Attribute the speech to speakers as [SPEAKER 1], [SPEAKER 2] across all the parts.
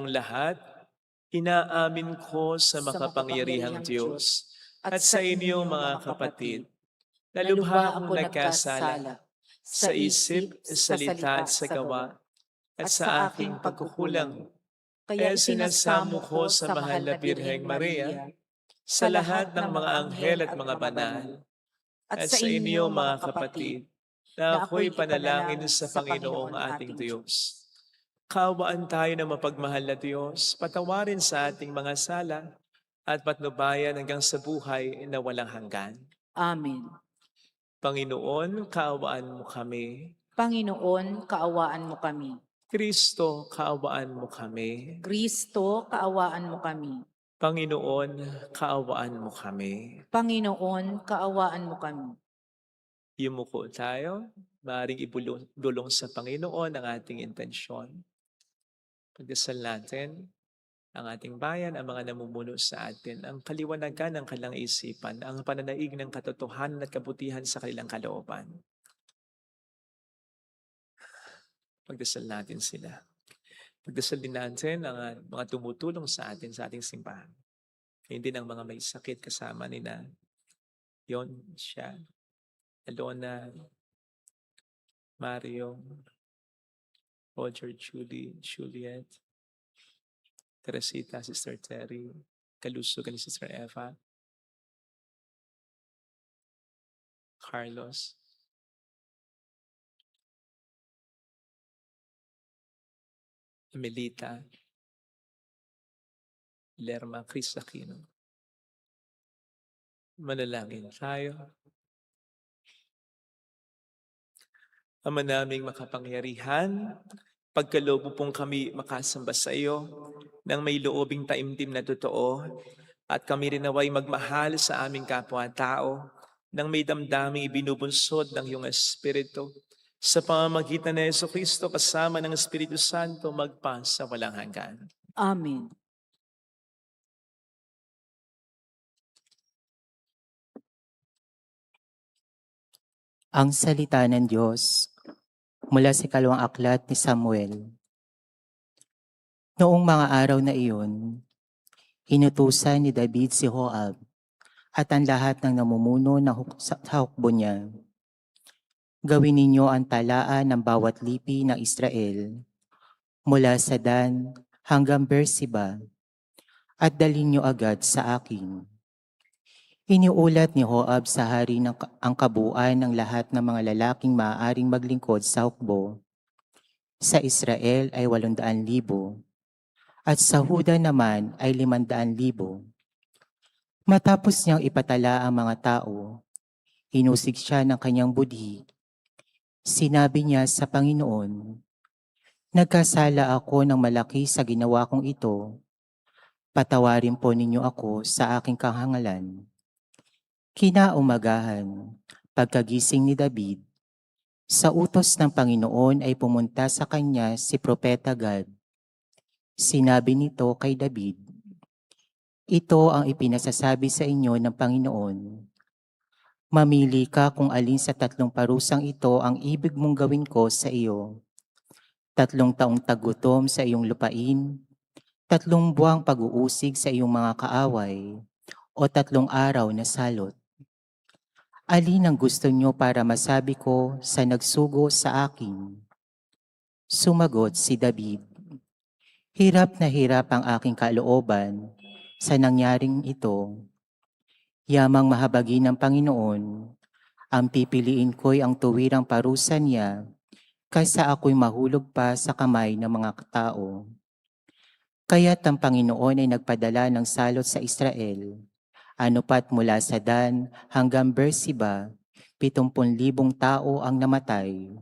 [SPEAKER 1] Ang lahat, inaamin ko sa makapangyarihang Diyos at sa inyo mga kapatid, na lubha akong nagkasala sa isip, salita at sa gawa at sa aking pagkukulang. Kaya sinasamo ko sa mahal na Birheng Maria, sa lahat ng mga anghel at mga banal, at sa inyo mga kapatid, na ako'y panalangin sa Panginoong ating Diyos. Kaawaan tayo ng mapagmahal na Diyos, patawarin sa ating mga sala, at patnubayan hanggang sa buhay na walang hanggan.
[SPEAKER 2] Amen.
[SPEAKER 1] Panginoon, kaawaan mo kami.
[SPEAKER 2] Panginoon, kaawaan mo kami.
[SPEAKER 1] Kristo, kaawaan mo kami.
[SPEAKER 2] Kristo, kaawaan mo kami.
[SPEAKER 1] Panginoon, kaawaan mo kami.
[SPEAKER 2] Panginoon, kaawaan mo kami.
[SPEAKER 1] Yumuko tayo, maaaring ibulong sa Panginoon ang ating intensyon. Pagdasal natin ang ating bayan, ang mga namumuno sa atin, ang kaliwanagan ng kanilang isipan, ang pananaig ng katotohanan at kabutihan sa kanilang kalooban. Pagdasal natin sila. Pagdasal din natin ang mga tumutulong sa atin sa ating simbahan. Hindi ang mga may sakit kasama nila. Yon siya. Alona, Mario, Roger, Juliet, Teresita, Sister Terry, Kalusugan ni Sister Eva, Carlos, Melita, Lerma, Chris Aquino. Manalangin tayo. Ama naming makapangyarihan, pagkaloob pong kami makasamba sa iyo ng may loobing taimtim na totoo, at kami rin naway magmahal sa aming kapwa-tao ng may damdaming ibinubunsod ng iyong Espiritu sa pamamagitan ni Jesucristo kasama ng Espiritu Santo magpa sa walang hanggan.
[SPEAKER 2] Amen.
[SPEAKER 3] Ang salita ng Diyos mula sa ikalawang aklat ni Samuel. Noong mga araw na iyon, inutusan ni David si Joab at ang lahat ng namumuno sa hukbo niya. Gawin ninyo ang talaan ng bawat lipi ng Israel mula sa Dan hanggang Beersheba at dalhin niyo agad sa akin. Iniulat ni Joab sa hari ang kabuuan ng lahat ng mga lalaking maaaring maglingkod sa hukbo. Sa Israel ay 800,000 at sa Huda naman ay 500,000. Matapos niyang ipatala ang mga tao, inusig siya ng kanyang budhi. Sinabi niya sa Panginoon, "Nagkasala ako ng malaki sa ginawa kong ito. Patawarin po ninyo ako sa aking kahangalan." Kinaumagahan, pagkagising ni David, sa utos ng Panginoon ay pumunta sa kanya si Propeta Gad. Sinabi nito kay David, "Ito ang ipinasasabi sa inyo ng Panginoon. Mamili ka kung alin sa 3 parusang ito ang ibig mong gawin ko sa iyo. 3 taong tagutom sa iyong lupain, 3 buwang pag-uusig sa iyong mga kaaway, o 3 araw na salot. Alin ang gusto niyo para masabi ko sa nagsugo sa akin?" Sumagot si David, "Hirap na hirap ang aking kalooban sa nangyaring ito. Yamang mahabagin ng Panginoon, ang pipiliin ko'y ang tuwirang parusa niya kaysa ako'y mahulog pa sa kamay ng mga tao." Kaya't ang Panginoon ay nagpadala ng salot sa Israel. Anupat mula sa Dan hanggang Beersheba, 70,000 tao ang namatay.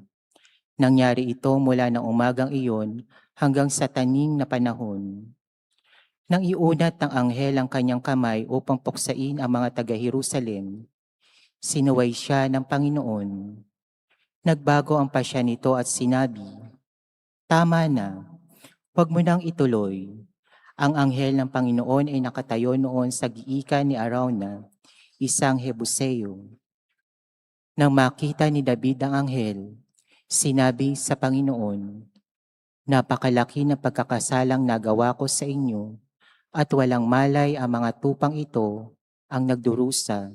[SPEAKER 3] Nangyari ito mula ng umagang iyon hanggang sa taning na panahon. Nang iunat ng anghel ang kanyang kamay upang puksain ang mga taga-Jerusalem, sinuway siya ng Panginoon. Nagbago ang pasya nito at sinabi, "Tama na, huwag mo nang ituloy." Ang anghel ng Panginoon ay nakatayo noon sa giikan ni Arauna, isang Hebuseo. Nang makita ni David ang anghel, sinabi sa Panginoon, Napakalaki na pagkakasalang nagawa ko sa inyo at walang malay ang mga tupang ito ang nagdurusa.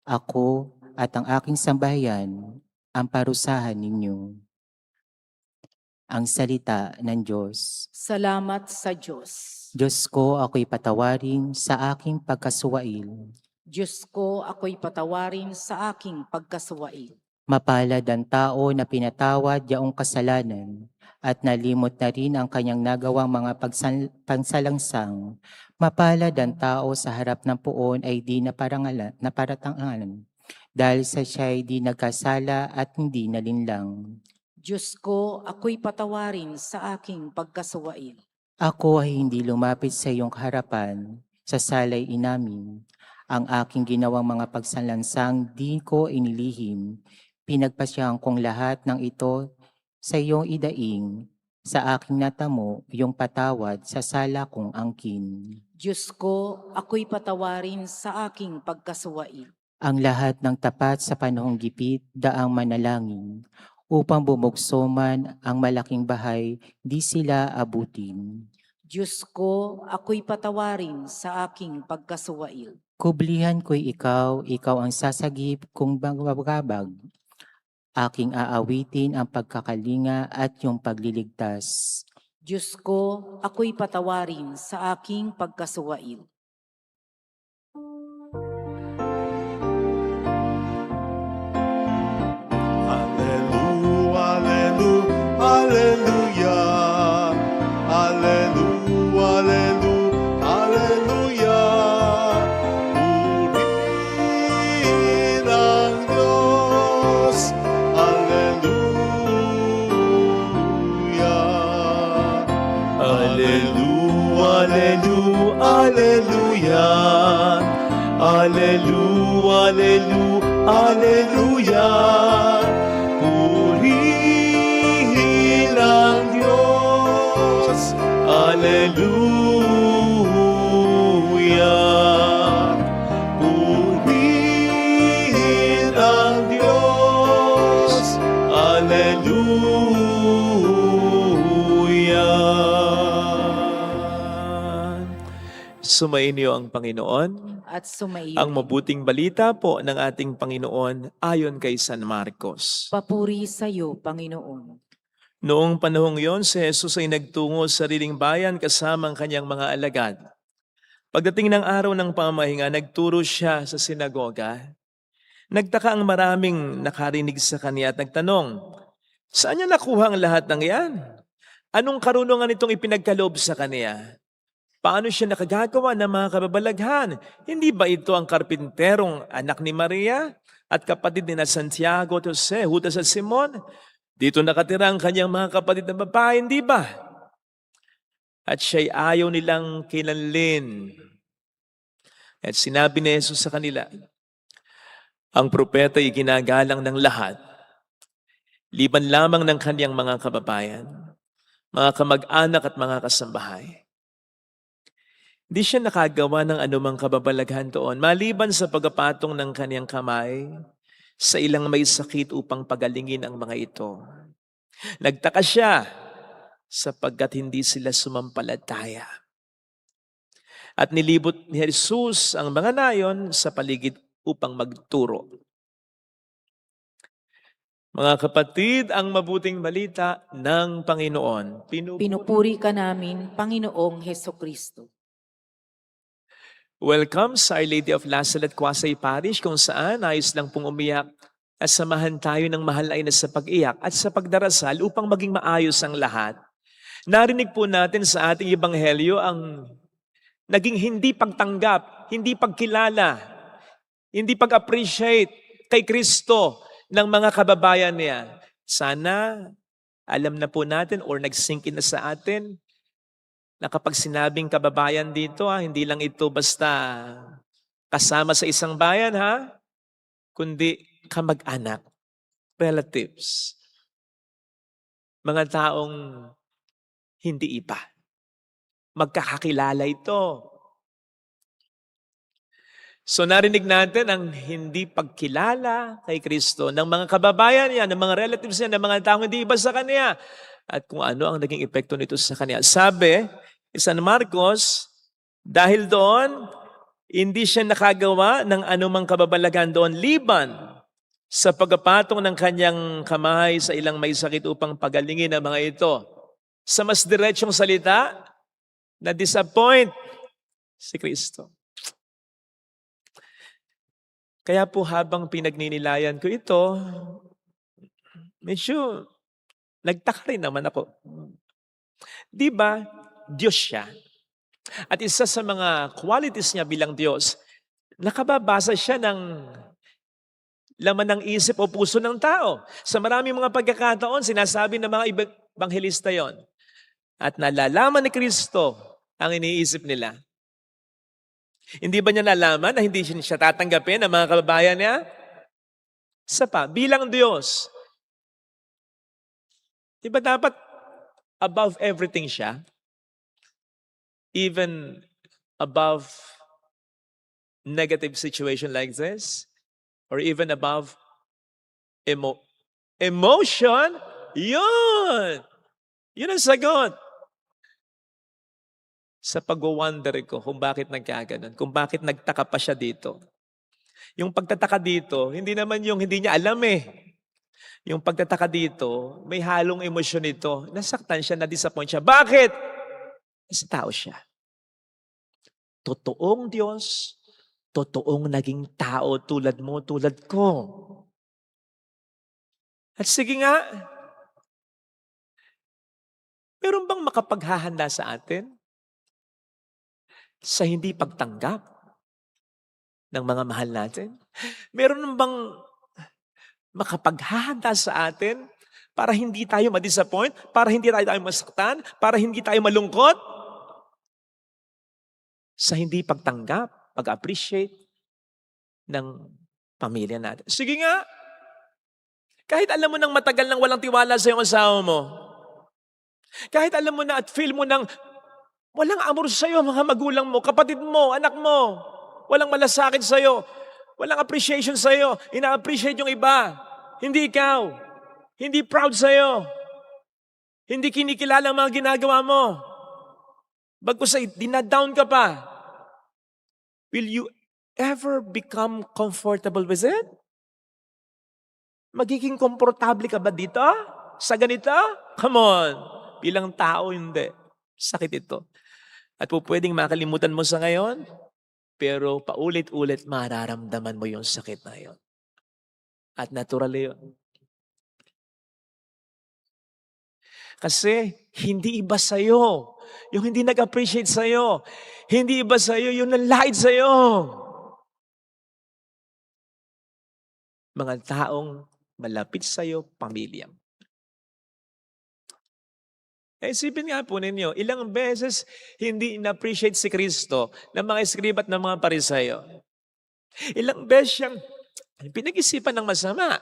[SPEAKER 3] Ako at ang aking sambahayan ang parusahan ninyo. Ang salita ng Diyos.
[SPEAKER 2] Salamat sa Diyos.
[SPEAKER 3] Diyos ko, ako'y patawarin sa aking pagkasuwail.
[SPEAKER 2] Diyos ko, ako'y patawarin sa aking pagkasuwail.
[SPEAKER 3] Mapalad ang tao na pinatawad yaong kasalanan at nalimot na rin ang kanyang nagawang mga pagsalangsang. Mapalad ang tao sa harap ng puon ay di naparatangan dahil sa siya ay di nagkasala at hindi nalinlang.
[SPEAKER 2] Diyos ko, ako'y patawarin sa aking pagkasuwail.
[SPEAKER 3] Ako ay hindi lumapit sa iyong harapan, sa salay inamin. Ang aking ginawang mga pagsalansang di ko inilihim. Pinagpasyahan kong lahat ng ito sa iyong idaing. Sa aking natamo, iyong patawad sa sala kong angkin.
[SPEAKER 2] Diyos ko, ako'y patawarin sa aking pagkasuwail.
[SPEAKER 3] Ang lahat ng tapat sa panahong gipit, daang manalangin. Upang bumugso man ang malaking bahay, di sila abutin.
[SPEAKER 2] Diyos ko, ako'y patawarin sa aking pagkasuwail.
[SPEAKER 3] Kublihan ko'y ikaw ang sasagip kong bagabag. Aking aawitin ang pagkakalinga at yung pagliligtas.
[SPEAKER 2] Diyos ko, ako'y patawarin sa aking pagkasuwail.
[SPEAKER 4] Alleluia, alleluia, alleluia, purihin ang Diyos, alleluia, alleluia, alleluia, alleluia, alleluia, purihin ang Diyos, alleluia, purihin ang Diyos, alleluia.
[SPEAKER 1] Sumainyo ang Panginoon.
[SPEAKER 2] At sumaiyo.
[SPEAKER 1] Ang mabuting balita po ng ating Panginoon ayon kay San Marcos.
[SPEAKER 2] Papuri sa iyo, Panginoon.
[SPEAKER 1] Noong panahong yon, si Jesus ay nagtungo sa sariling bayan kasama ang kanyang mga alagad. Pagdating ng araw ng pamahinga, nagturo siya sa sinagoga. Nagtaka ang maraming nakarinig sa kanya at nagtanong, saan niya nakuha ang lahat ng iyan? Anong karunungan itong ipinagkaloob sa kanya? Paano siya nakagagawa ng mga kababalaghan? Hindi ba ito ang karpinterong anak ni Maria at kapatid ni na Santiago at Jose, Judas at Simon? Dito nakatira ang kanyang mga kapatid na babae, hindi ba? At siya'y ayaw nilang kinanlin. At sinabi ni Jesus sa kanila, ang propeta ay ginagalang ng lahat, liban lamang ng kanyang mga kababayan, mga kamag-anak at mga kasambahay. Di siya nakagawa ng anumang kababalaghan doon, maliban sa pagpatong ng kanyang kamay sa ilang may sakit upang pagalingin ang mga ito. Nagtaka siya sapagkat hindi sila sumampalataya. At nilibot ni Jesus ang mga nayon sa paligid upang magturo. Mga kapatid, ang mabuting balita ng Panginoon.
[SPEAKER 2] Pinupuri ka namin, Panginoong Hesukristo.
[SPEAKER 1] Welcome sa Our Lady of Lasalle at Quasay Parish kung saan ayos lang pong umiyak at samahan tayo ng mahal ay na sa pag-iyak at sa pagdarasal upang maging maayos ang lahat. Narinig po natin sa ating ebanghelyo ang naging hindi pagtanggap, hindi pagkilala, hindi pag-appreciate kay Kristo ng mga kababayan niya. Sana alam na po natin or nag-sink in na sa atin na kapag sinabing kababayan dito, hindi lang ito basta kasama sa isang bayan, kundi kamag-anak, relatives, mga taong hindi iba. Magkakakilala ito. So narinig natin ang hindi pagkilala kay Kristo ng mga kababayan niya, ng mga relatives niya, ng mga taong hindi iba sa Kanya. At kung ano ang naging epekto nito sa Kanya. Sabi, San Marcos, dahil doon, hindi siya nakagawa ng anumang kababalaghan doon liban sa pagpatong ng kanyang kamay sa ilang may sakit upang pagalingin ang mga ito. Sa mas diretsong salita, na-disappoint si Kristo. Kaya po habang pinagninilayan ko ito, medyo nagtaka rin naman ako. Di ba, Diyos siya. At isa sa mga qualities niya bilang Diyos, nakababasa siya ng laman ng isip o puso ng tao. Sa maraming mga pagkakataon, sinasabi ng mga ebanghelista yon. At nalalaman ni Kristo ang iniisip nila. Hindi ba niya nalaman na hindi siya tatanggapin ng mga kababayan niya? Isa pa, bilang Diyos, di ba dapat above everything siya? Even above negative situation like this? Or even above emotion? Yun! Yun ang sagot. Sa pag-wonder ko kung bakit nagkaganon, kung bakit nagtaka pa siya dito. Yung pagtataka dito, hindi naman yung hindi niya alam eh. Yung pagtataka dito, may halong emosyon nito. Nasaktan siya, na-disappoint siya. Bakit? Kasi tao siya. Totoong Diyos, totoong naging tao tulad mo, tulad ko. At sige nga, meron bang makapaghahanda sa atin sa hindi pagtanggap ng mga mahal natin? Meron bang makapaghahanda sa atin para hindi tayo ma-disappoint, para hindi tayo masaktan, para hindi tayo malungkot? Sa hindi pagtanggap, pag-appreciate ng pamilya natin. Sige nga, kahit alam mo nang matagal nang walang tiwala sa iyong asawa mo, kahit alam mo na at feel mo nang walang amor sa iyo, mga magulang mo, kapatid mo, anak mo, walang malasakit sa iyo, walang appreciation sa iyo, ina-appreciate yung iba, hindi ikaw, hindi proud sa iyo, hindi kinikilala ang mga ginagawa mo, bagkus ay dinadown ka pa. Will you ever become comfortable with it? Magiging komportable ka ba dito? Sa ganito? Come on. Bilang tao, hindi. Sakit ito. At po pwedeng makalimutan mo sa ngayon, pero paulit-ulit mararamdaman mo yung sakit na yun. At natural yun. Kasi hindi iba sa'yo. Yung hindi nag-appreciate sa'yo. Hindi iba sa'yo yung nanlait sa'yo. Mga taong malapit sa'yo, pamilya. Isipin nga po ninyo, ilang beses hindi in-appreciate si Kristo ng mga eskriba at ng mga Parisayo. Ilang beses siyang pinag-isipan ng masama.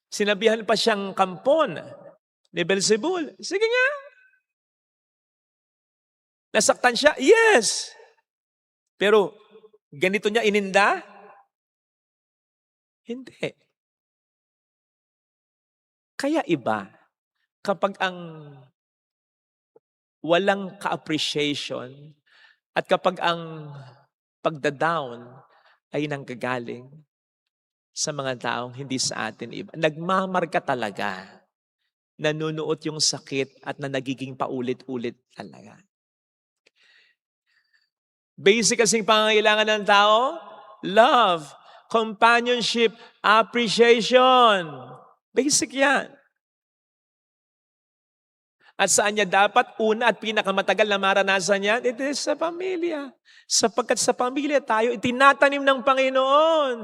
[SPEAKER 1] Sinabihan pa siyang kampon ni Beelzebul. Sige nga. Nasaktan siya? Yes. Pero ganito niya ininda? Hindi. Kaya iba, kapag ang walang ka-appreciation at kapag ang pagda-down ay nanggagaling sa mga taong hindi sa atin iba, nagmamarka talaga. Nanunuot yung sakit at na nagiging paulit-ulit talaga. Basic kasing pangangailangan ng tao, love, companionship, appreciation. Basic yan. At saan niya dapat una at pinakamatagal na maranasan yan? It is sa pamilya. Sapagkat sa pamilya tayo itinatanim ng Panginoon.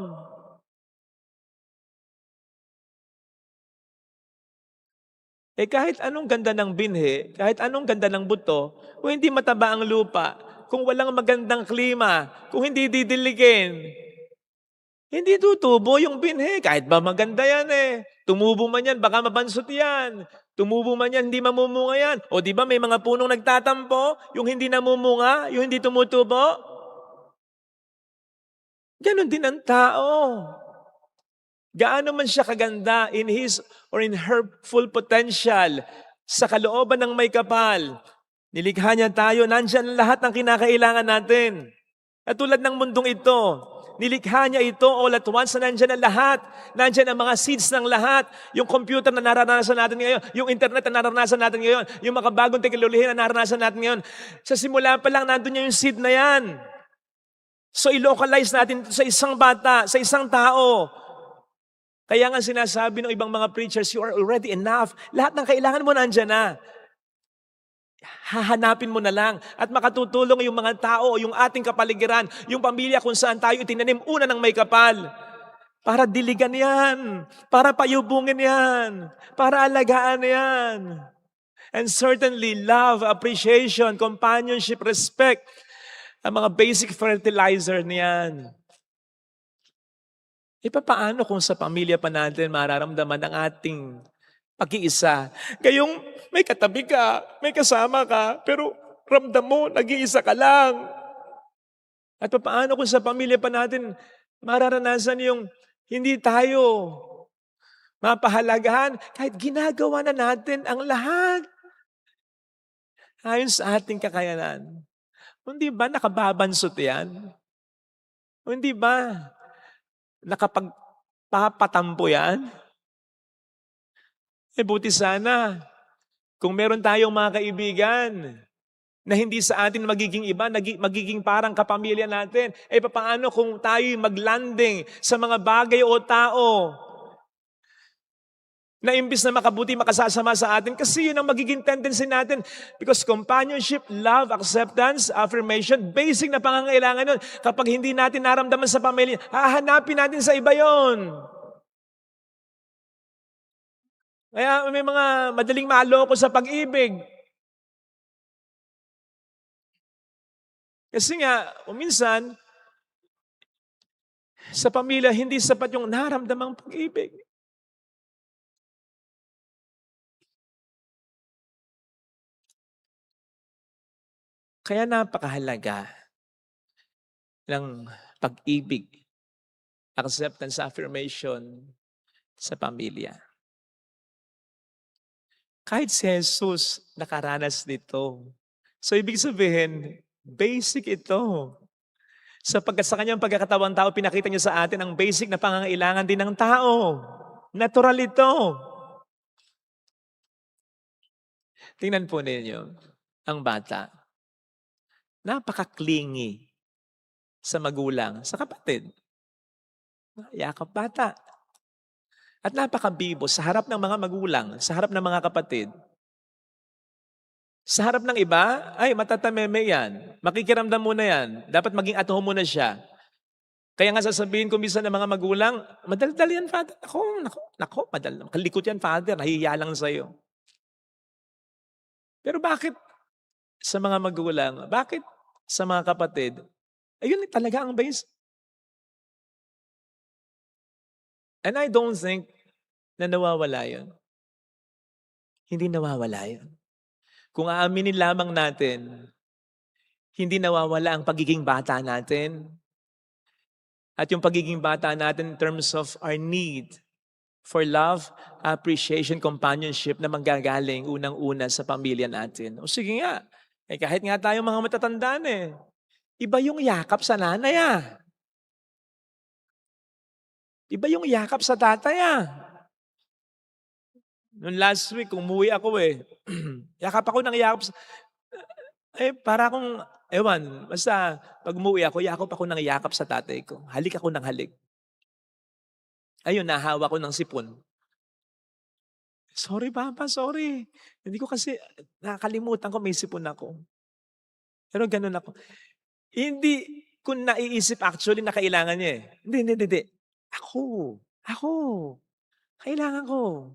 [SPEAKER 1] Kahit anong ganda ng binhi, kahit anong ganda ng buto, kung hindi mataba ang lupa, kung walang magandang klima, kung hindi didiligin, hindi tutubo yung binhi. Kahit ba maganda yan Tumubo man yan, baka mabansot yan. Tumubo man yan, hindi mamumunga yan. O di ba may mga punong nagtatampo, yung hindi namumunga, yung hindi tumutubo? Ganon din ang tao. Gaano man siya kaganda in his or in her full potential, sa kalooban ng may kapal, nilikha niya tayo, nandyan lahat ng kinakailangan natin. At tulad ng mundong ito, nilikha niya ito all at once na nandyan ang lahat. Nandyan ang mga seeds ng lahat. Yung computer na naranasan natin ngayon, yung internet na naranasan natin ngayon, yung makabagong teknolohiya na naranasan natin ngayon. Sa simula pa lang, nandun niya yung seed na yan. So i-localize natin ito sa isang bata, sa isang tao. Kaya nga sinasabi ng ibang mga preachers, you are already enough. Lahat ng kailangan mo nandyan na. Hahanapin mo na lang at makatutulong yung mga tao, yung ating kapaligiran, yung pamilya kung saan tayo itinanim una ng may kapal. Para diligan yan, para payubungin yan, para alagaan yan. And certainly love, appreciation, companionship, respect, ang mga basic fertilizer niyan. Paano kung sa pamilya pa natin mararamdaman ang ating pag-iisa? Gayong may katabi ka, may kasama ka, pero ramdam mo, nag-iisa ka lang. At paano kung sa pamilya pa natin mararanasan yung hindi tayo mapahalagahan kahit ginagawa na natin ang lahat ayon sa ating kakayanan. Hindi ba nakababansot yan? Hindi ba nakapagpapatampo yan? Buti sana kung meron tayong mga kaibigan na hindi sa atin magiging iba, magiging parang kapamilya natin. Paano kung tayo maglanding sa mga bagay o tao na imbis na makabuti, makasasama sa atin? Kasi yun ang magiging tendency natin. Because companionship, love, acceptance, affirmation, basic na pangangailangan nun. Kapag hindi natin naramdaman sa pamilya, hahanapin natin sa iba yon. Kaya may mga madaling maloko sa pag-ibig. Kasi nga, minsan, sa pamilya, hindi sapat yung naramdamang pag-ibig. Kaya napakahalaga ng pag-ibig, acceptance, affirmation sa pamilya. Kahit si Jesus nakaranas nito. So ibig sabihin, basic ito. Sapagkat sa kanyang pagkakatawang tao, pinakita niya sa atin ang basic na pangangailangan din ng tao. Natural ito. Tingnan po ninyo, ang bata. Napaka-clingy sa magulang, sa kapatid. Yakap bata. At napaka-bibo sa harap ng mga magulang, sa harap ng mga kapatid. Sa harap ng iba, ay matatameme yan. Makikiramdam muna yan. Dapat maging at home muna siya. Kaya nga sasabihin ko minsan ng mga magulang, madaldal yan, Father. Nako, madaldal. Kalikot yan, Father. Nahihiya lang sa'yo. Pero bakit sa mga magulang, bakit sa mga kapatid, ayun talaga ang base. And I don't think na nawawala yun. Hindi nawawala yun. Kung aaminin lamang natin, hindi nawawala ang pagiging bata natin. At yung pagiging bata natin in terms of our need for love, appreciation, companionship na manggagaling unang-una sa pamilya natin. O sige nga, kahit nga tayo mga matatandaan iba yung yakap sa nanay Iba yung yakap sa tatay Noong last week, umuwi ako yakap ako ng yakap. Para akong, basta pag umuwi ako, yakap ako ng yakap sa tatay ko. Halik ako ng halik. Ayun, nahawa ko ng sipon. Sorry, Papa, sorry. Hindi ko kasi, nakakalimutan ko may sipon ako. Pero ganun ako. Hindi ko naiisip actually na kailangan niya Hindi. Ako. Kailangan ko.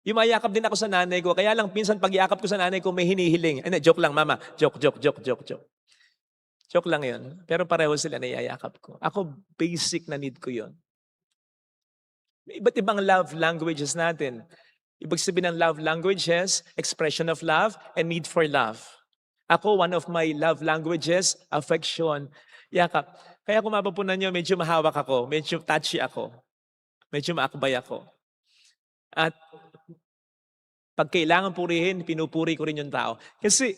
[SPEAKER 1] Yumayakap din ako sa nanay ko. Kaya lang, pinsan pag-yakap ko sa nanay ko, may hinihiling. Joke lang, Mama. Joke. Joke lang yun. Pero pareho sila na iyayakap ko. Ako, basic na need ko yun. May iba't ibang love languages natin. Ibig sabihin ng love languages, expression of love, and need for love. Ako, one of my love languages, affection, yakap. Kaya kung mapapunan nyo, medyo mahawak ako, medyo touchy ako, medyo maakbay ako. At pag kailangan purihin, pinupuri ko rin yung tao. Kasi,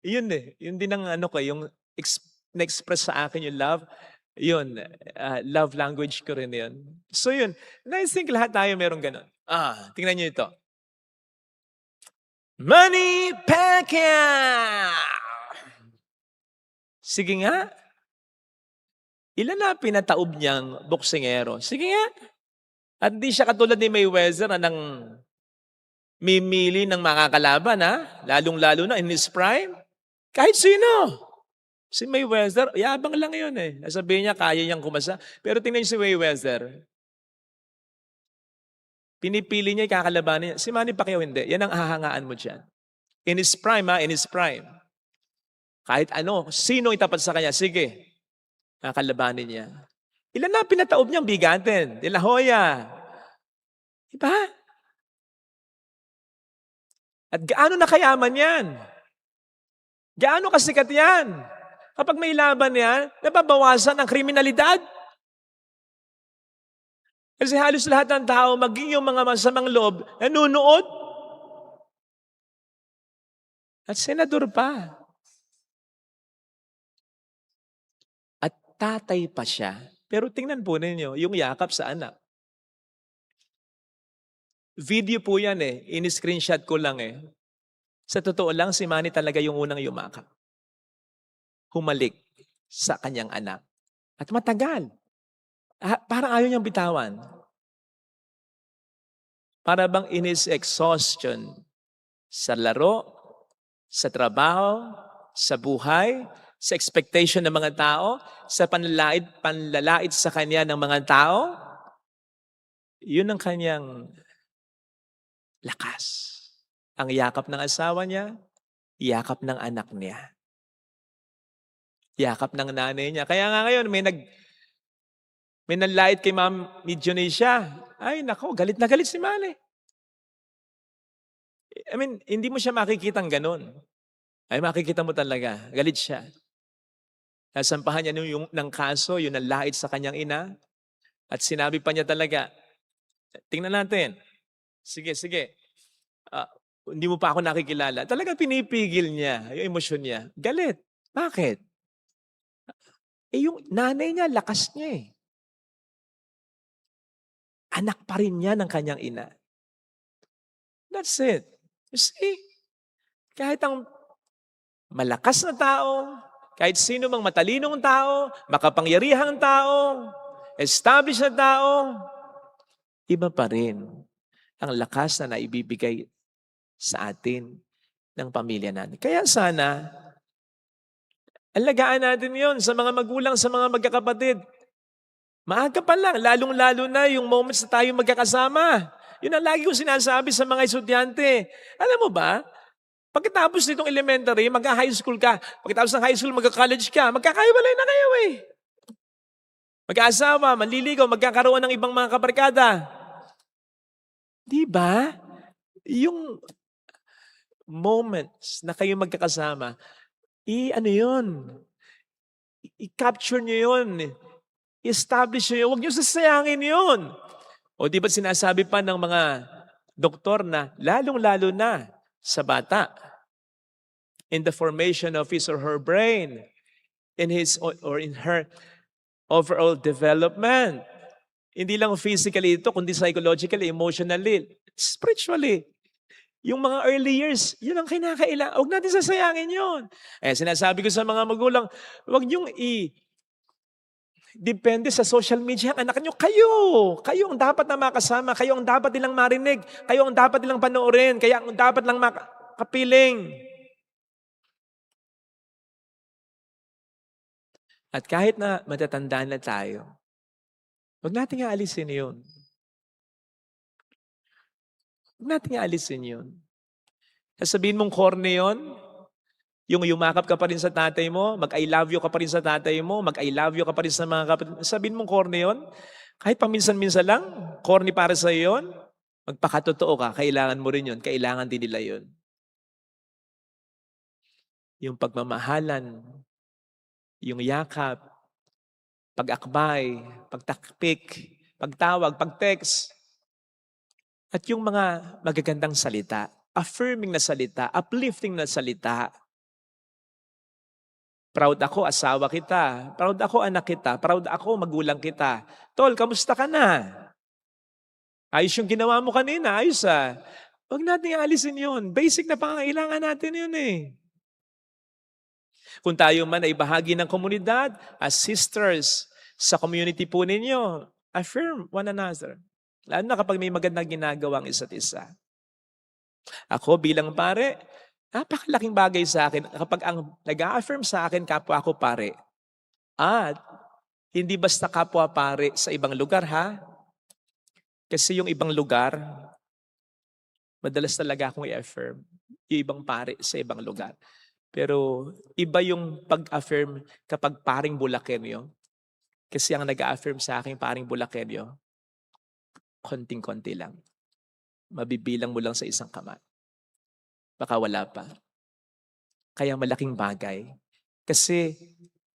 [SPEAKER 1] yun yun din ang ano ko, yung na-express sa akin yung love, yun, love language ko rin yun. So yun, and I think lahat tayo meron ganun. Tingnan nyo ito. Manny Pacquiao! Sige nga. Ilan na pinataob niyang boksingero? Sige nga. At di siya katulad ni Mayweather na nang mimili ng makakalaban, ha? Lalong-lalo na in his prime. Kahit sino. Si Mayweather, yabang lang yun eh. Nasabihin niya, kaya niyang kumasa. Pero tingnan niyo si Mayweather. Pinipili niya, kakalabanin niya. Si Manny Pacquiao hindi. Yan ang hahangaan mo dyan. In his prime, ha? In his prime. Kahit ano, sino itapat sa kanya, sige. Kakalabanin niya. Ilan na pinataob niyang bigatin? De La Hoya. Diba? At gaano nakayaman yan? Gaano kasikat yan? Kapag may laban yan, nababawasan ang kriminalidad. Kasi halos lahat ng tao, maging yung mga masamang loob, nanunood. At senador pa. At tatay pa siya. Pero tingnan po ninyo, yung yakap sa anak. Video po yan eh. In-screenshot ko lang eh. Sa totoo lang, si Manny talaga yung unang yumakap. Humalik sa kanyang anak. At matagal. Parang ayaw niyang bitawan. Para bang in his exhaustion sa laro, sa trabaho, sa buhay, sa expectation ng mga tao, sa panlalait sa kanya ng mga tao, yun ang kanyang lakas. Ang yakap ng asawa niya, yakap ng anak niya. Yakap ng nanay niya. Kaya nga ngayon, may nanlait kay Ma'am Midjonesia. Ay, nako, galit na galit si Manny. I mean, hindi mo siya makikitang ganun. Ay, makikita mo talaga. Galit siya. Nasampahan niya ng kaso, yung nanlait sa kanyang ina. At sinabi pa niya talaga, tingnan natin. Sige. Hindi mo pa ako nakikilala. Talaga pinipigil niya yung emosyon niya. Galit. Bakit? Yung nanay niya, lakas niya eh. Anak pa rin niya ng kanyang ina. That's it. You see, kahit ang malakas na tao, kahit sino mang matalinong tao, makapangyarihang tao, established na tao, iba pa rin ang lakas na naibibigay sa atin ng pamilya natin. Kaya sana, alagaan natin yon sa mga magulang, sa mga magkakapatid. Maaga pa lang, lalong-lalo na yung moments na tayo magkakasama. Yun ang lagi kong sinasabi sa mga estudyante. Alam mo ba, pagkatapos nitong elementary, magka-high school ka. Pagkatapos ng high school, magka-college ka. Magkakaiwalay na kayo eh. Mag-aasawa, manliligaw, magkakaroon ng ibang mga kabarkada. Di ba? Yung moments na kayo magkakasama, ano yun? I-capture nyo yun. I-establish nyo yun. Huwag nyo sasayangin yun. O di ba sinasabi pa ng mga doktor na lalong-lalo na sa bata in the formation of his or her brain, in his or in her overall development. Hindi lang physically ito, kundi psychologically, emotionally, spiritually. Yung mga early years, yun ang kinakailangan. Huwag natin sasayangin yun. Sinasabi ko sa mga magulang, huwag niyong depende sa social media ang anak niyo. Kayo ang dapat na makasama. Kayo ang dapat nilang marinig. Kayo ang dapat nilang panoorin. Kaya ang dapat lang makapiling. At kahit na matatanda na tayo, huwag nating aalisin yun. Huwag nating aalisin yun. Sasabihin mong corny yun, yung yumakap ka pa rin sa tatay mo, mag-I love you ka pa rin sa tatay mo, mag-I love you ka pa rin sa mga kapatid. Sabihin mong corny yun, kahit paminsan-minsan lang, corny para sa yun, magpakatotoo ka, kailangan mo rin yun, kailangan din nila yun. yung pagmamahalan, yung yakap, pag-akbay, pagtakpik, pagtawag, pag-text, at yung mga magagandang salita, affirming na salita, uplifting na salita. Proud ako, asawa kita. Proud ako, anak kita. Proud ako, magulang kita. Tol, kamusta ka na? Ayos yung ginawa mo kanina. Ayos ah. Huwag natin alisin yun. Basic na pangangailangan natin yun eh. Kung tayo man ay bahagi ng komunidad, as sisters sa community po ninyo, affirm one another. Lalo na kapag may magandang ginagawang isa't isa. Ako bilang pare, napakalaking bagay sa akin kapag ang nag-a-affirm sa akin, kapwa ako pare. At hindi basta kapwa pare sa ibang lugar ha. Kasi yung ibang lugar, madalas talaga akong i-affirm. Yung ibang pare sa ibang lugar. Pero iba yung pag-affirm kapag paring Bulakenyo. Kasi ang nag-a-affirm sa akin paring Bulakenyo, konting-konti lang. Mabibilang mo lang sa isang kamay. Baka wala pa. Kaya malaking bagay. Kasi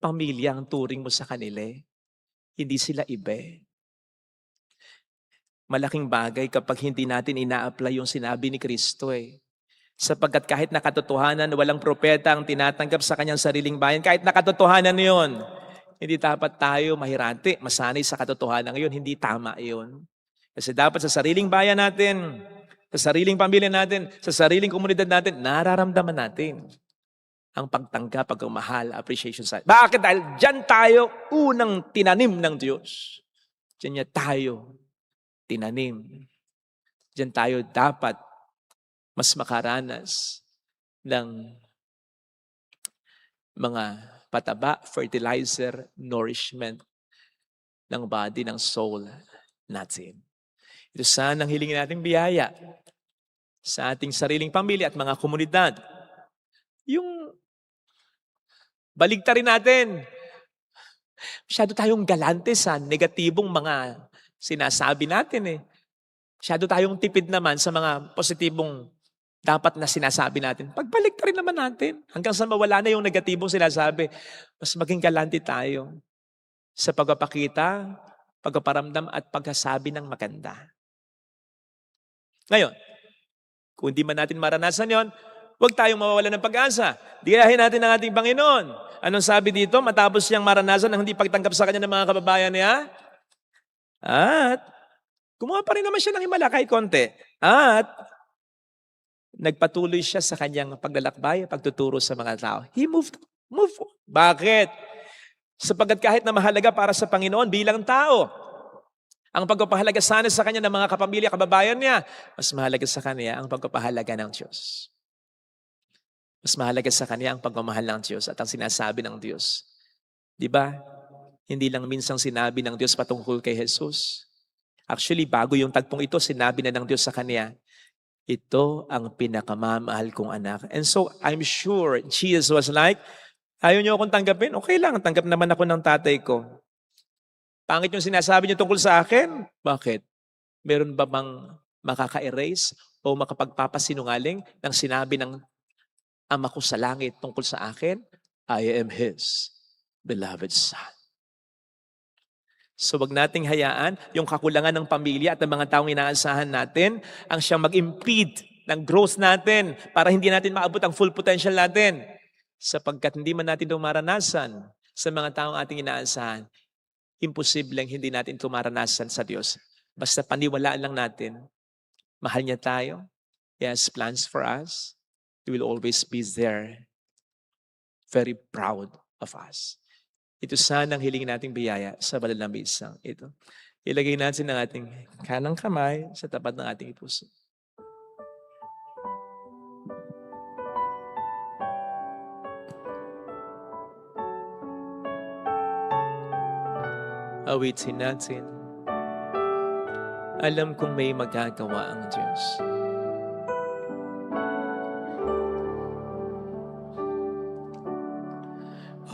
[SPEAKER 1] pamilya ang turing mo sa kanila. Hindi sila iba. Malaking bagay kapag hindi natin ina-apply yung sinabi ni Kristo Sapagkat kahit na katotohanan, walang propeta ang tinatanggap sa kanyang sariling bayan. Kahit na katotohanan yun, hindi dapat tayo mahirati, masanay sa katotohanan ngayon. Hindi tama yun. Kasi dapat sa sariling bayan natin, sa sariling pamilya natin, sa sariling komunidad natin, nararamdaman natin ang pagtanggap, pagmamahal, appreciation sa. Bakit? Dahil dyan tayo unang tinanim ng Diyos. Dyan niya tayo tinanim. Dyan tayo dapat mas makaranas ng mga pataba, fertilizer, nourishment ng body, ng soul natin. Ito sana ang hilingin nating biyaya sa ating sariling pamilya at mga komunidad. Yung baligtarin natin. Masyado tayong galante sa negatibong mga sinasabi natin Masyado tayong tipid naman sa mga positibong dapat na sinasabi natin. Pagbaligtarin naman natin hanggang sa mawala na yung negatibong sinasabi. Mas maging galante tayo sa pagpapakita, pagpaparamdam at pagsasabi ng maganda. Ngayon, kung di man natin maranasan yon, huwag tayong mawawala ng pag-asa. Diyahin natin ang ating Panginoon. Anong sabi dito? Matapos niyang maranasan ang hindi pagtanggap sa kanya ng mga kababayan niya. At gumawa pa rin naman siya ng himala kahit konti. At nagpatuloy siya sa kanyang paglalakbay, pagtuturo sa mga tao. He moved. Bakit? Sapagkat kahit na mahalaga para sa Panginoon bilang tao, ang pagpapahalaga sana sa kanya ng mga kapamilya, kababayan niya, mas mahalaga sa kanya ang pagpapahalaga ng Diyos. Mas mahalaga sa kanya ang pagmamahal ng Diyos at ang sinasabi ng Diyos. Di ba? Hindi lang minsang sinabi ng Diyos patungkol kay Jesus. Actually, bago yung tagpong ito, sinabi na ng Diyos sa kanya, ito ang pinakamamahal kong anak. And so, I'm sure Jesus was like, ayaw niyo akong tanggapin? Okay lang, tanggap naman ako ng tatay ko. Pangit yung sinasabi niyo tungkol sa akin? Bakit? Meron ba bang makaka-erase o makapagpapasinungaling ng sinabi ng Ama ko sa langit tungkol sa akin? I am His beloved Son. So wag nating hayaan yung kakulangan ng pamilya at ng mga taong inaasahan natin ang siyang mag-impede ng growth natin para hindi natin maabot ang full potential natin. Sapagkat hindi man natin ito maranasan sa mga taong ating inaasahan, imposibleng hindi natin ito maranasan sa Diyos. Basta paniwalaan lang natin, mahal niya tayo, He has plans for us, He will always be there, very proud of us. Ito sana ang hilingin nating biyaya sa banal na misang ito. Ilagay natin ang ating kanang kamay sa tapat ng ating puso. Awitin natin. Alam kong may magagawa ang Diyos.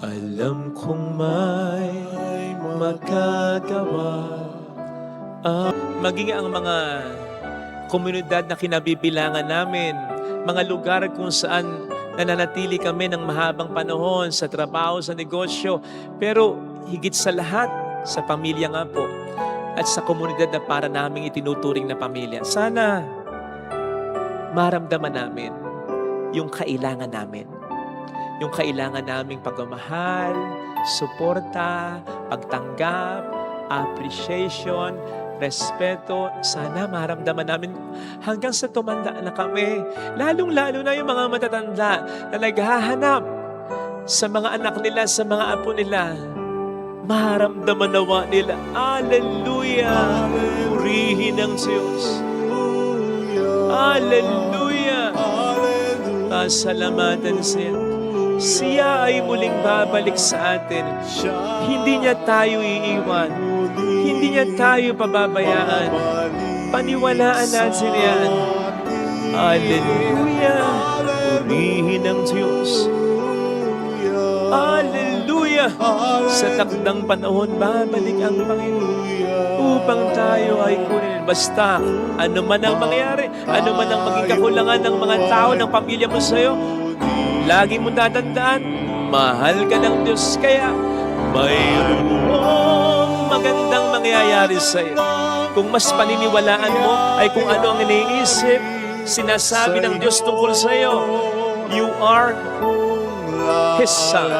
[SPEAKER 1] Alam kong may magagawa. Maging ang mga komunidad na kinabibilangan namin mga lugar kung saan nananatili kami ng mahabang panahon sa trabaho, sa negosyo, pero higit sa lahat, sa pamilya nga po, at sa komunidad na para naming itinuturing na pamilya. Sana maramdaman namin yung kailangan namin. Yung kailangan naming pagmamahal, suporta, pagtanggap, appreciation, respeto. Sana maramdaman namin hanggang sa tumanda na kami. Lalong-lalo na yung mga matatanda na naghahanap sa mga anak nila, sa mga apo nila. Maramdaman nawa nila. Hallelujah! Purihin ang Diyos. Hallelujah! Pasalamatan siya. Siya ay muling babalik sa atin. Hindi niya tayo iiwan. Hindi niya tayo pababayaan. Paniwalaan natin yan. Hallelujah! Purihin ang Diyos. Hallelujah! Sa takdang panahon, babalik ang Panginoon upang tayo ay kunin. Basta, ano man ang mangyari, ano man ang maging kakulangan ng mga tao, ng pamilya mo sa'yo, lagi mo tatandaan, mahal ka ng Diyos, kaya mayroong magandang mangyayari sa'yo. Kung mas paniniwalaan mo ay kung ano ang iniisip, sinasabi ng Diyos tungkol sa'yo, you are His son,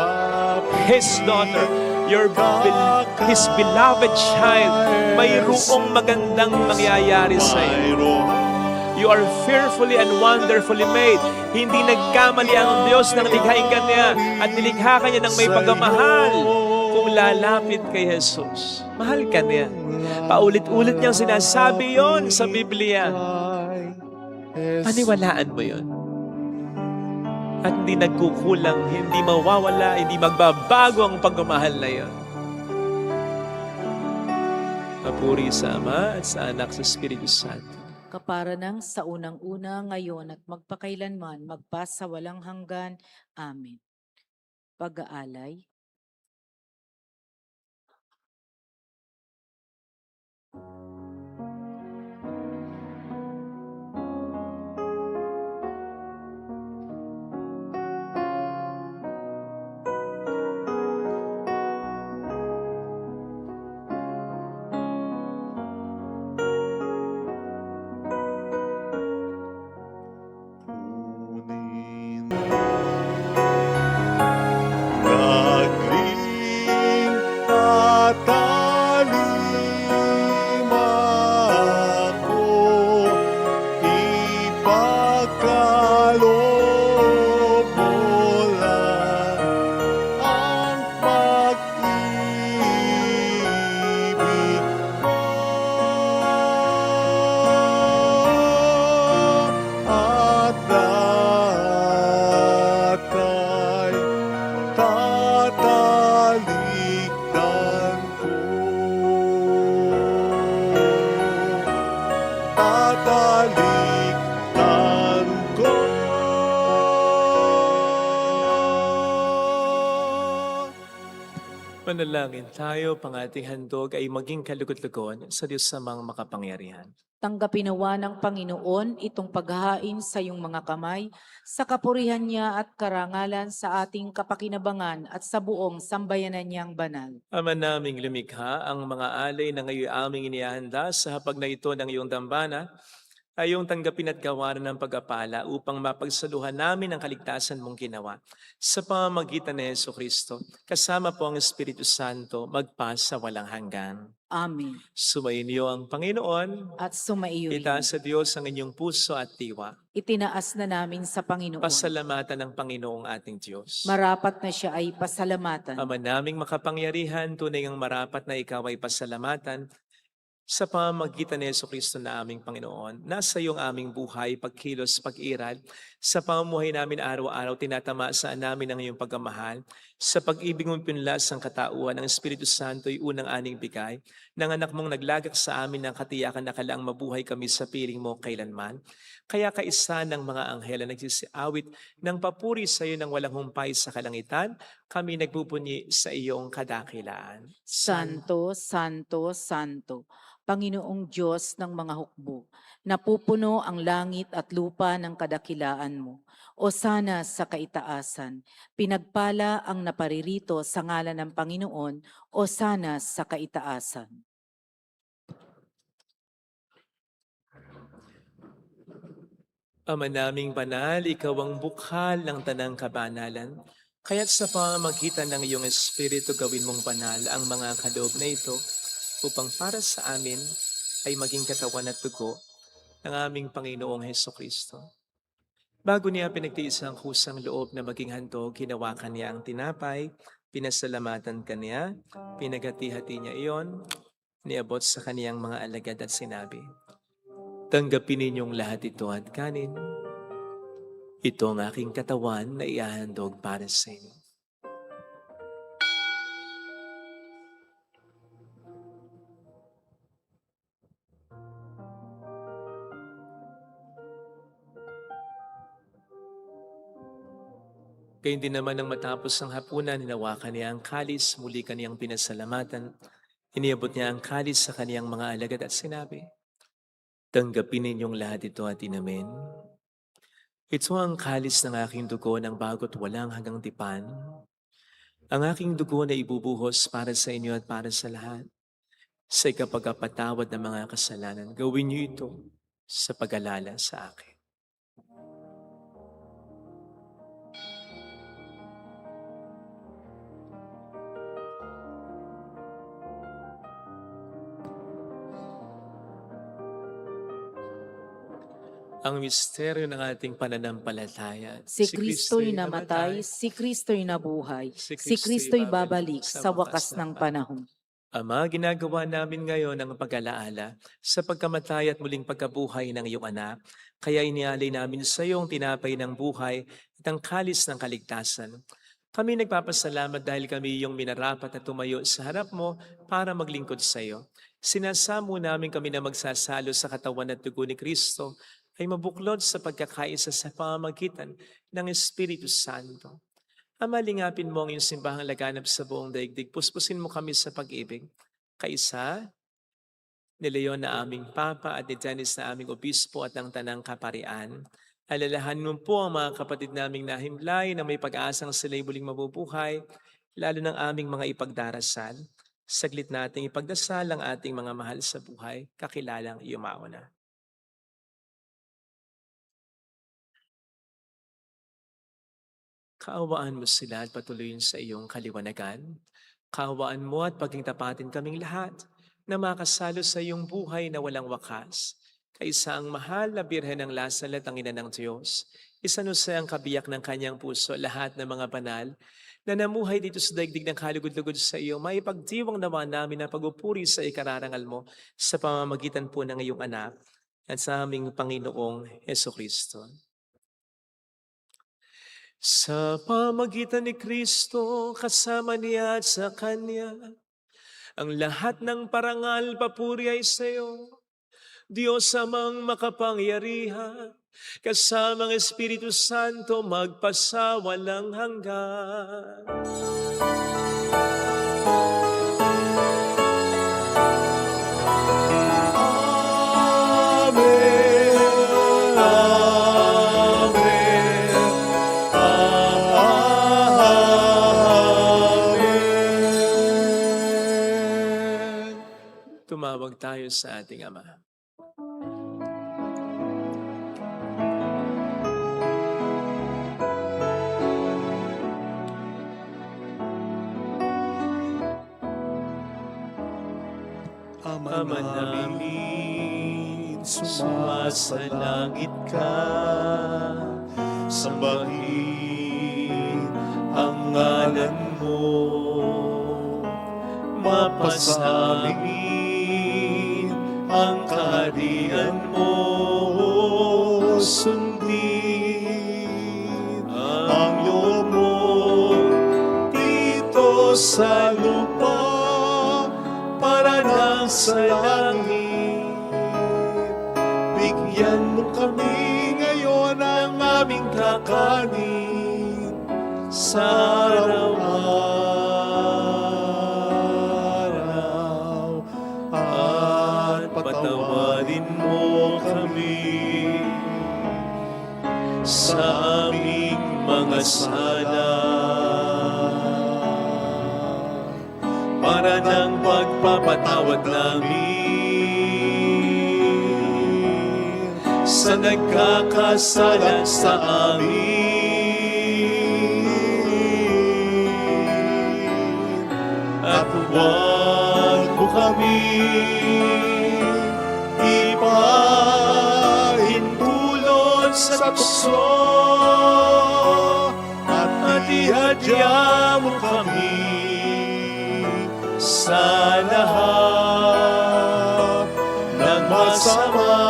[SPEAKER 1] His daughter, His beloved child. Mayroong magandang mangyayari sa'yo. You are fearfully and wonderfully made. Hindi nagkamali ang Diyos nang likhain ka niya at nilikha ka niya ng may pagmamahal. Kung lalapit kay Jesus, mahal ka niya. Paulit-ulit niyang sinasabi yon sa Biblia. Paniwalaan mo yon. At hindi nagkukulang, hindi mawawala, hindi magbabago ang pagmamahal na yon. Papuri sa Ama at sa Anak sa Espiritu Santo.
[SPEAKER 2] Kapara ng sa unang-una, ngayon at magpakailanman, magpasawalang hanggan. Amen. Pag-aalay.
[SPEAKER 4] Nagling tatalima ako, ipagkaloob mo lang ang pag-ibig mo at data'y tatalikdan ko. Tatalikdan ko.
[SPEAKER 1] Manalangin tayo, pang ating handog ay maging kalugot-lugon sa Diyos samang makapangyarihan.
[SPEAKER 2] Tanggapin nawa ng Panginoon itong paghahain sa iyong mga kamay, sa kapurihan niya at karangalan sa ating kapakinabangan at sa buong sambayanan niyang banal.
[SPEAKER 1] Ama naming lumikha, ang mga alay na ngayon aming inihahanda sa hapag na ito ng iyong dambana, ay iyong tanggapin at gawaran ng pag-apala upang mapagsaluhan namin ang kaligtasan mong ginawa. Sa pamamagitan ni Jesucristo, kasama po ang Espiritu Santo, magpasa walang hanggan.
[SPEAKER 2] Amen.
[SPEAKER 1] Sumainyo ang Panginoon.
[SPEAKER 2] At sumaiyo rin.
[SPEAKER 1] Itaas sa Diyos ang inyong puso at diwa.
[SPEAKER 2] Itinaas na namin sa Panginoon.
[SPEAKER 1] Pasalamatan ng Panginoong ating Diyos.
[SPEAKER 2] Marapat na siya ay pasalamatan.
[SPEAKER 1] Ama naming makapangyarihan, tunay ngang marapat na ikaw ay pasalamatan sa pamamagitan ni Jesucristo na aming Panginoon. Nasa iyong aming buhay, pagkilos, pag-iral, sa pamumuhay namin araw-araw, tinatamasaan namin ang iyong pagmamahal. Sa pag-ibig mong pinlas ang katauhan, ng Espiritu Santo ay unang aning bigay, ng anak mong naglagak sa amin ng katiyakan na kalaang mabuhay kami sa piling mo kailanman. Kaya kaisa ng mga anghel na nagsisiawit ng papuri sa iyo ng walang humpay sa kalangitan, kami nagpupunyi sa iyong kadakilaan.
[SPEAKER 2] Santo, Santo, Santo. Panginoong Diyos ng mga hukbo, napupuno ang langit at lupa ng kadakilaan mo. O sana sa kaitaasan, pinagpala ang naparirito sa ngalan ng Panginoon, o sana sa kaitaasan.
[SPEAKER 1] Ama naming banal, ikaw ang bukhal ng tanang kabanalan. Kaya't sa pamamagitan ng iyong Espiritu gawin mong banal ang mga kaloob na ito upang para sa amin ay maging katawan at dugo ng aming Panginoong Hesukristo. Bago niya pinagtiis ang kusang loob na maging handog, hinawakan niya ang tinapay, pinasalamatan kaniya, pinagati-hati niya iyon, niabot sa kaniyang mga alagad at sinabi, "Tanggapin ninyong lahat ito at kanin. Ito ang aking katawan na ihahandog para sa inyo." Gayun din naman nang matapos ang hapunan, hinawakan niya ang kalis, muli kaniyang pinasalamatan. Iniabot niya ang kalis sa kaniyang mga alagad at sinabi, "Tanggapin ninyong lahat ito at inamin. Ito ang kalis ng aking dugo ng bago't walang hanggang tipan. Ang aking dugo na ibubuhos para sa inyo at para sa lahat. Sa ikapagpatawad ng mga kasalanan, gawin niyo ito sa pag-alala sa akin." Ang misteryo ng ating pananampalataya.
[SPEAKER 2] Si Kristo'y namatay, si Kristo'y nabuhay, si Kristo'y babalik sa wakas ng panahon.
[SPEAKER 1] Ama, ginagawa namin ngayon ang pag-alaala sa pagkamatay at muling pagkabuhay ng iyong anak. Kaya inialay namin sa iyo ang tinapay ng buhay at ang kalis ng kaligtasan. Kami nagpapasalamat dahil kami iyong minarapat at tumayo sa harap mo para maglingkod sa iyo. Sinasamo namin kami na magsasalo sa katawan at dugo ni Kristo ay mabuklod sa pagkakaisa sa pamamagitan ng Espiritu Santo. Ama, lingapin mo ang iyong simbahang laganap sa buong daigdig. Puspusin mo kami sa pag-ibig. Kaisa, ni Leon na aming Papa at ni Dennis na aming Obispo at ng Tanang Kaparian. Alalahanin mo po ang mga kapatid naming nahimlay na may pag-asang sila'y muling mabubuhay, lalo ng aming mga ipagdarasal. Saglit nating ipagdasal ang ating mga mahal sa buhay, kakilalang yumauna. Kaawaan mo sila at patuloyin sa iyong kaliwanagan. Kaawaan mo at paging tapatin kaming lahat na makasalo sa iyong buhay na walang wakas. Kaisa ang mahal na Birhen ng Lasalet, ang ina ng Diyos. Isanusay ang kabiyak ng kanyang puso lahat ng mga banal na namuhay dito sa daigdig ng kalugod-lugod sa iyo. Maipagdiwang naman namin na pagupuri sa ikararangal mo sa pamamagitan po ng iyong anak at sa aming Panginoong Hesukristo. Sa pamagitan ni Kristo, kasama niya at sa Kanya, ang lahat ng parangal, papuri ay sa iyo, Diyos amang makapangyarihan, kasamang Espiritu Santo, magpasawalang hanggan. Tumawag tayo sa ating Ama. Ama namin, sumasalangit ka, sambahin ang ngalan mo, mapasamin ang kaharian mo, sundin ang loob mo dito sa lupa para nang sa langit. Bigyan mo kami ngayon ng aming kakanin sa araw-araw at sa aming mga sala. Para ng pagpapatawad namin sa nagkakasala sa amin. At huwag mo kami ipahintulot sa tukso, at ihadya mo kami sa lahat ng masama.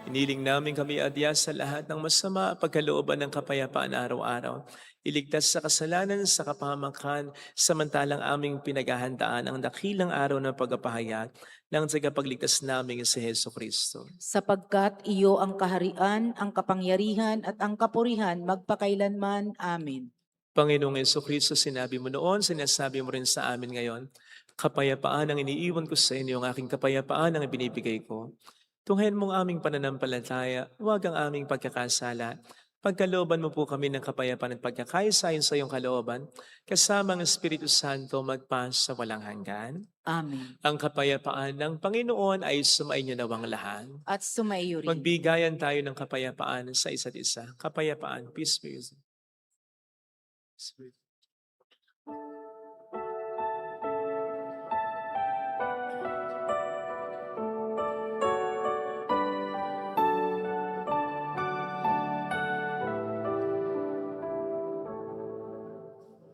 [SPEAKER 1] Iniling namin kami adya sa lahat ng masama, pagkalooban ng kapayapaan araw-araw. Iligtas sa kasalanan sa kapahamakan, samantalang aming pinaghahandaan ang dakilang araw ng pagpapahayag ng tagapagligtas namin si Heso Kristo.
[SPEAKER 2] Sapagkat iyo ang kaharian, ang kapangyarihan at ang kapurihan magpakailanman. Amen.
[SPEAKER 1] Panginoong Heso Kristo, sinabi mo noon, sinasabi mo rin sa amin ngayon, kapayapaan ang iniiwan ko sa inyo, ang aking kapayapaan ang ibinibigay ko. Tunghayan mong aming pananampalataya, huwag ang aming pagkakasala. Pagkalooban mo po kami ng kapayapaan at pagkakaisa sa iyong kalooban, kasama ang Espiritu Santo magpas sa walang hanggan.
[SPEAKER 2] Amen.
[SPEAKER 1] Ang kapayapaan ng Panginoon ay sumainyo nawang lahat.
[SPEAKER 2] At sumaiyo rin.
[SPEAKER 1] Magbigayan tayo ng kapayapaan sa isa't isa. Kapayapaan, peace be with you.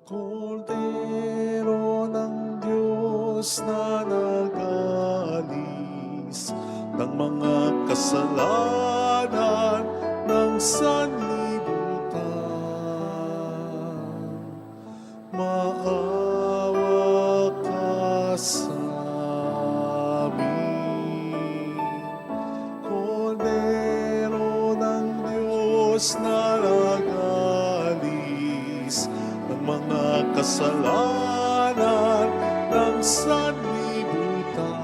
[SPEAKER 4] Kordero ng Diyos na nag-alis ng mga kasalanan ng sanlibutan, maawa ka sa amin. Kordero ng Diyos na nag-alis ng mga kasalanan ng sanlibutan,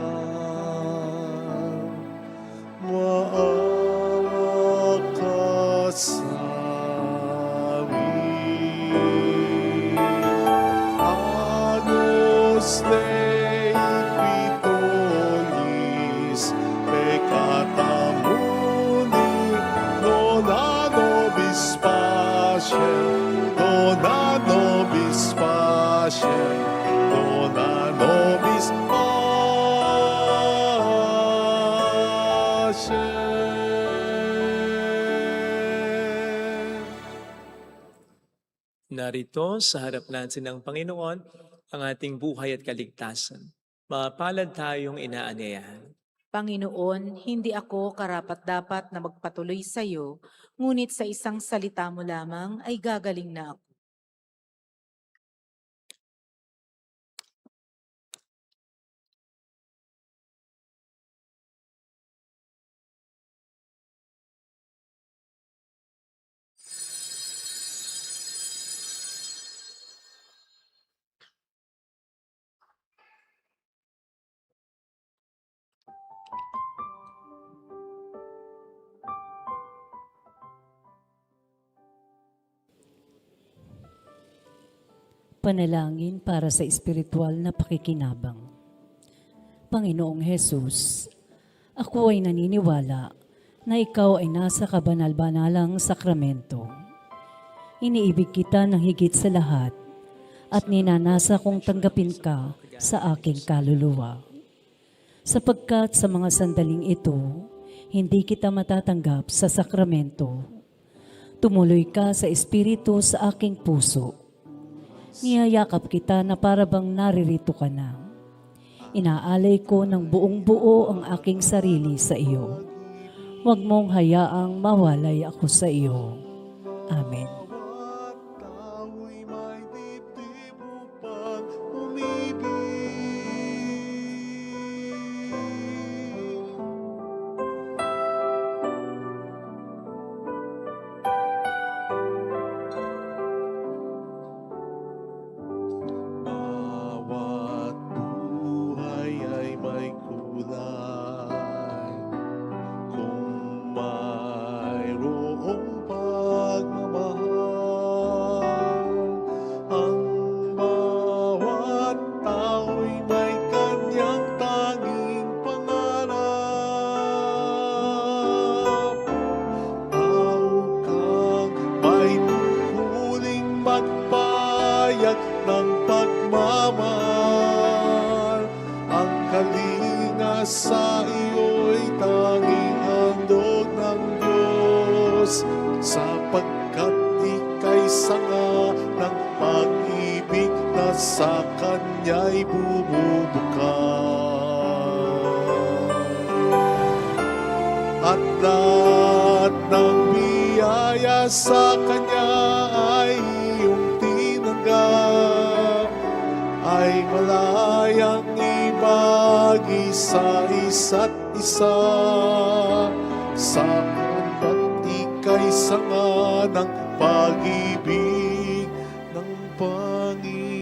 [SPEAKER 4] maawa ka sa amin. Agnus Dei qui tollis peccata mundi, dona nobis pacem, dona nobis pacem, dona nobis pacem.
[SPEAKER 1] Narito sa harap natin ng Panginoon ang ating buhay at kaligtasan. Mapalad tayong inaanyayahan.
[SPEAKER 2] Panginoon, hindi ako karapat-dapat na magpatuloy sa iyo, ngunit sa isang salita mo lamang ay gagaling na ako.
[SPEAKER 5] Panalangin para sa espiritual na pakikinabang. Panginoong Hesus, ako ay naniniwala na ikaw ay nasa kabanal-banalang sakramento. Iniibig kita ng higit sa lahat at ninanasa kong tanggapin ka sa aking kaluluwa. Sapagkat sa mga sandaling ito, hindi kita matatanggap sa sakramento. Tumuloy ka sa espiritu sa aking puso. Niyayakap kita na parabang naririto ka na. Inaalay ko ng buong buo ang aking sarili sa iyo. Huwag mong hayaang mawalay ako sa iyo. Amen.
[SPEAKER 4] Bawat tao'y may dibdib upang umibig. Bawat buhay ay may kulay. kanya'y bubukal. At lahat ng biyaya sa kanya ay iyong tinanggap, ay malayang ibagi sa isa't isa, sapagkat ika'y sanga ng pag-ibig ng Panginoon.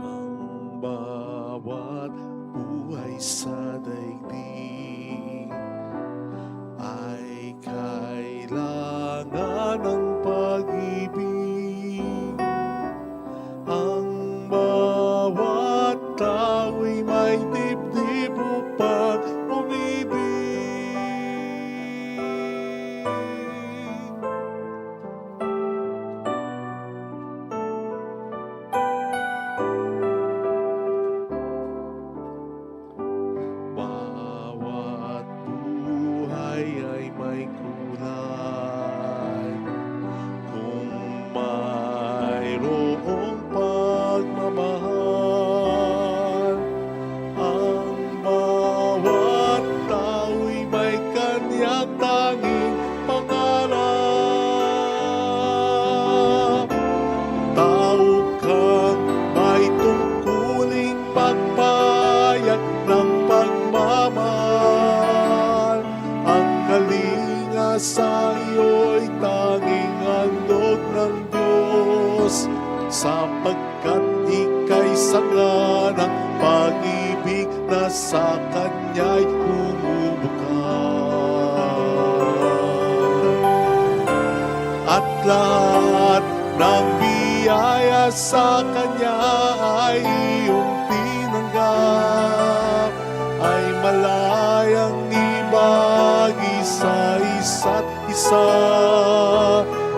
[SPEAKER 4] Ang bawat buhay sa daigdig ay kailangan ng pag-ibig. Ang bawat tao'y may dibdib upang umibig. Bawat buhay ay may kulay, kung mayroong pagmamahal. Ang bawat tao'y may kanyang tanging pangarap. Tao kang may tungkuling pagpayag ng pagmamahal. Ang kalinga sa iyo'y tanging handog ng Diyos, sapagkat ika'y sanga ng pag-ibig na sa kanya'y bumubukal. At lahat ng biyaya sa kanya ay iyong tinanggap, ay malayang ibagi sa isa't isa,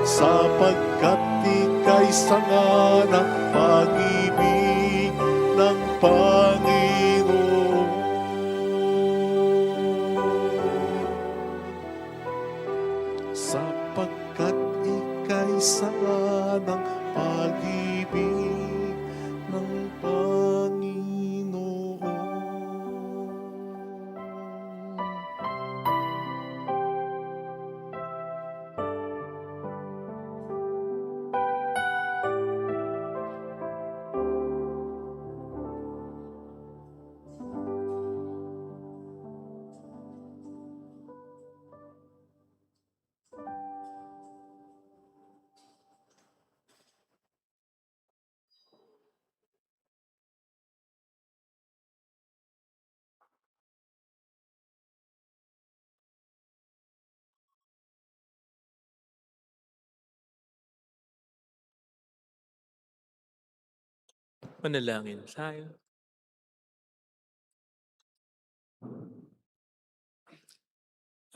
[SPEAKER 4] sapagkat ika'y sanga ng pag-ibig ng Panginoon. Sapagkat ika'y sanga ng pag-ibig ng Panginoon.
[SPEAKER 1] Manalangin tayo.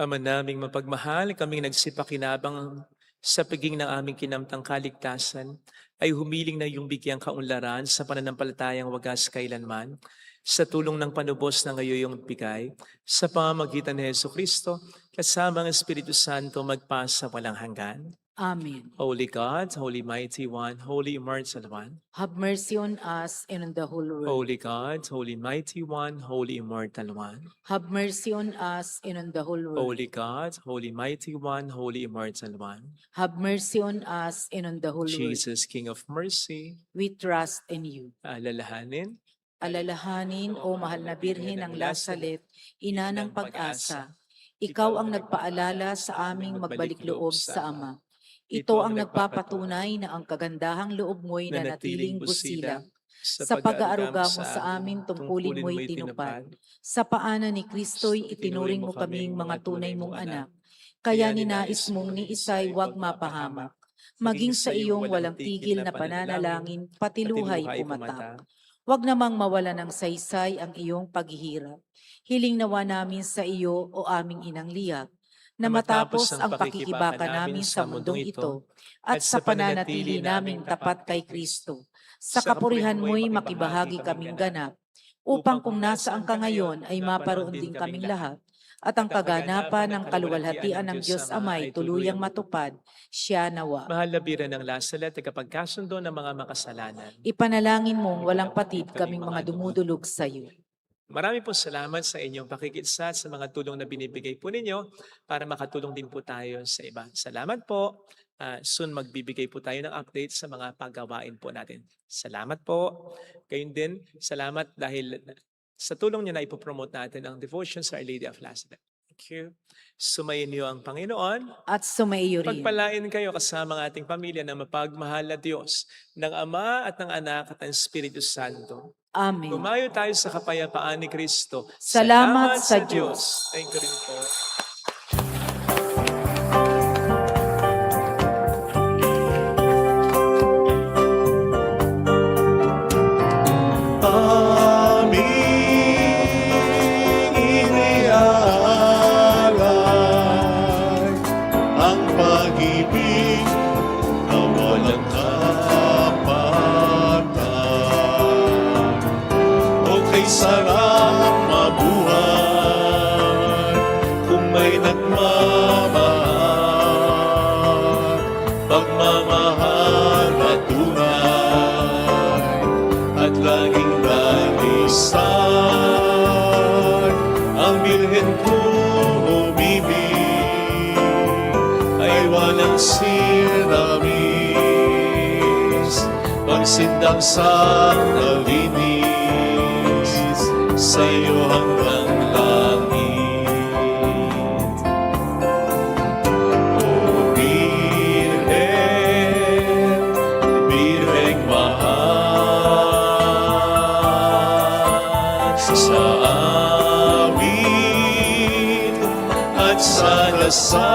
[SPEAKER 1] Ama naming mapagmahal, kaming nagsipakinabang sa pagiging ng aming kinamtang kaligtasan, ay humiling na iyong bigyang kaunlaran sa pananampalatayang wagas kailanman, sa tulong ng panubos na ngayon bigay, sa pamamagitan ni Jesucristo, kasama ang Espiritu Santo magpasa walang hanggan.
[SPEAKER 2] Amen.
[SPEAKER 1] Holy God, Holy Mighty One, Holy Immortal One.
[SPEAKER 2] Have mercy on us and on the whole world.
[SPEAKER 1] Holy God, Holy Mighty One, Holy Immortal One.
[SPEAKER 2] Have mercy on us and on the whole world.
[SPEAKER 1] Holy God, Holy Mighty One, Holy Immortal One.
[SPEAKER 2] Have mercy on us and on the whole world.
[SPEAKER 1] Jesus, King of Mercy,
[SPEAKER 2] We trust in you.
[SPEAKER 1] alalahanin,
[SPEAKER 2] Alalahanin, O mahal na Birhen ng Lasalet, ina ng pag-asa, ikaw ang nagpaalala sa aming magbalik loob sa Ama. Ito ang nagpapatunay na ang kagandahang loob mo'y nanatiling busilak sa pag-aaruga mo sa amin tungkulin mo'y tinupad. Sa paanan ni Kristo'y itinuring mo kaming mga tunay mong anak. Kaya ninais mong ni Isay huwag mapahamak. Maging sa iyong walang tigil na pananalangin, patiluhay pumatak. Huwag namang mawala ng saysay ang iyong paghihirap. Hiling nawa namin sa iyo, o aming inang liyag, na matapos ang pakikibaka namin sa mundong ito at sa pananatili naming tapat kay Kristo, sa kapurihan mo'y makibahagi kaming ganap, upang kung nasaan ka ngayon ay maparoon din kaming lahat, at ang kaganapan ng kaluwalhatian ng Diyos Amay tuluyang matupad, siya nawa.
[SPEAKER 1] Mahal na biran ng lasal at tagapagkasundo ng mga makasalanan.
[SPEAKER 2] Ipanalangin mong walang patid kaming mga dumudulog sa iyo.
[SPEAKER 1] Marami po salamat sa inyong pakikitsa at sa mga tulong na binibigay po ninyo para makatulong din po tayo sa iba. Salamat po. Soon magbibigay po tayo ng update sa mga paggawain po natin. Salamat po. Gayun din, salamat dahil sa tulong niyo na ipopromote natin ang devotion sa Our Lady of Lazareth. Thank you. Sumayin niyo ang Panginoon.
[SPEAKER 2] At sumaiyo rin.
[SPEAKER 1] Pagpalain kayo kasama ang ating pamilya na mapagmahal na Diyos, ng Ama at ng Anak at ng Espiritu Santo.
[SPEAKER 2] Amen.
[SPEAKER 1] Gumayo tayo sa kapayapaan ni Kristo.
[SPEAKER 2] Salamat sa Diyos.
[SPEAKER 1] Thank you rin po.
[SPEAKER 4] Aming iniaalay ang pag-ibig na walang kapatan. O kay sarap mabuhay kung may nagmamahal, pagmamahal na tunay at laging dalisan. Ang bilhin kong umibig ay walang sinamis, pagsindang sa nalinis sa iyo hanggang langit. O Birhen, Birheng mahal, sa amin at sa dasal